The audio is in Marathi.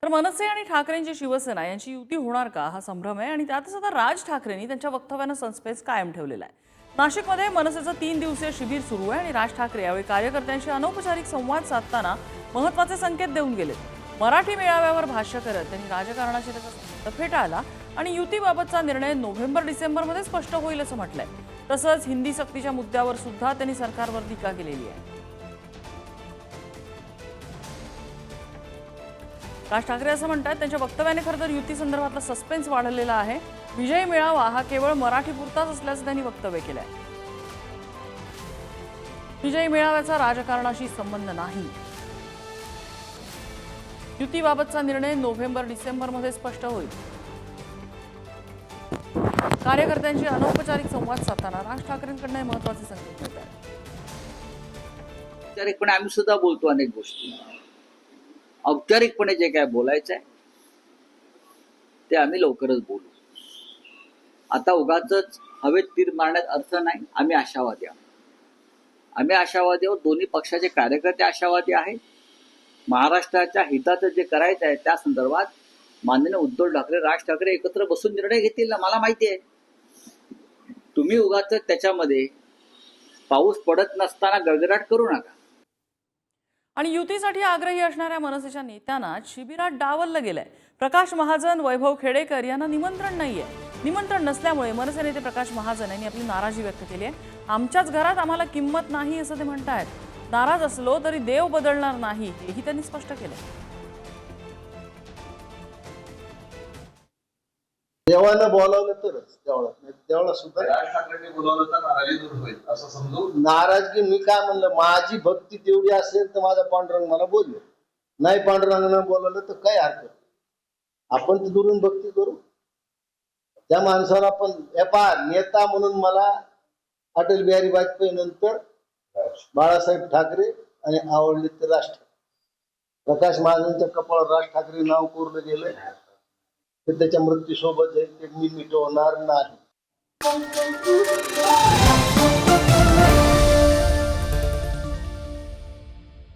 तर मनसे आणि ठाकरेंची शिवसेना यांची युती होणार का हा संभ्रम आहे आणि त्यातच आता राज ठाकरेंनी त्यांच्या वक्तव्यानं सस्पेन्स कायम ठेवलेला आहे। नाशिकमध्ये मनसेचं 3 दिवसीय शिबिर सुरू आहे आणि राज ठाकरे यावेळी कार्यकर्त्यांशी अनौपचारिक संवाद साधताना महत्त्वाचे संकेत देऊन गेलेत। मराठी मेळाव्यावर भाष्य करत त्यांनी राजकारणाशी त्याचा संबंध फेटाळला आणि युतीबाबतचा निर्णय नोव्हेंबर-डिसेंबरमध्ये स्पष्ट होईल असं म्हटलंय। तसंच हिंदी सक्तीच्या मुद्द्यावर सुद्धा त्यांनी सरकारवर टीका केलेली आहे। राज ठाकरे असं म्हणतात त्यांच्या वक्तव्याने खरं तर युती संदर्भातला सस्पेन्स वाढलेला आहे। विजय मेळावा हा केवळ मराठीपुरताच असल्याचं त्यांनी वक्तव्य केलंय। विजय मेळाव्याचा राजकारणाशी संबंध नाही। युतीबाबतचा निर्णय नोव्हेंबर-डिसेंबरमध्ये स्पष्ट होईल। कार्यकर्त्यांशी अनौपचारिक संवाद साधताना राज ठाकरेंकडून महत्त्वाचे संकेत मिळत आहेत। औपचारिकपणे आम्ही सुद्धा बोलतो अनेक गोष्टी। औपचारिकपणे जे काय बोलायचं आहे ते आम्ही लवकरच बोलू। आता उगाचच हवेत तीर मारण्यात अर्थ नाही। आम्ही आशावादी आहोत। दोन्ही पक्षाचे कार्यकर्ते आशावादी आहेत। महाराष्ट्राच्या हिताचं जे करायचं आहे त्या संदर्भात माननीय उद्धव ठाकरे, राज ठाकरे एकत्र बसून निर्णय घेतील ना, मला माहिती आहे। तुम्ही उगाचच त्याच्यामध्ये पाऊस पडत नसताना गडगडाट करू नका। आणि युतीसाठी आग्रही असणाऱ्या मनसेच्या नेत्यांना शिबिरात डावललं गेलंय। प्रकाश महाजन, वैभव खेडेकर यांना निमंत्रण नाहीये। निमंत्रण नसल्यामुळे मनसे नेते प्रकाश महाजन यांनी आपली नाराजी व्यक्त केली आहे। आमच्याच घरात आम्हाला किंमत नाही असं ते म्हणतायत। नाराज असलो तरी देव बदलणार नाही हेही त्यांनी स्पष्ट केलंय। देवानं बोलावलं तरच देवाला सुद्धा राज ठाकरेंनी बोलावलं तर नाराजी दूर होईल असं समजू। नाराजगी मी काय म्हणलं, माझी भक्ती तेवढी असेल तर माझा पांडुरंग मला बोललो, नाही पांडुरंगानं बोलावलं तर काय हरकत। आपण तर दुरून भक्ती करू त्या माणसाला। पण नेता म्हणून मला अटल बिहारी वाजपेयी नंतर बाळासाहेब ठाकरे आणि आवडले तर राज ठाकरे। प्रकाश महाजनच्या कपाळावर राज ठाकरे नाव कोरलं गेलंय ते त्याच्या मृत्यूसोबत जाईल, ते मी मिटवणार नाही।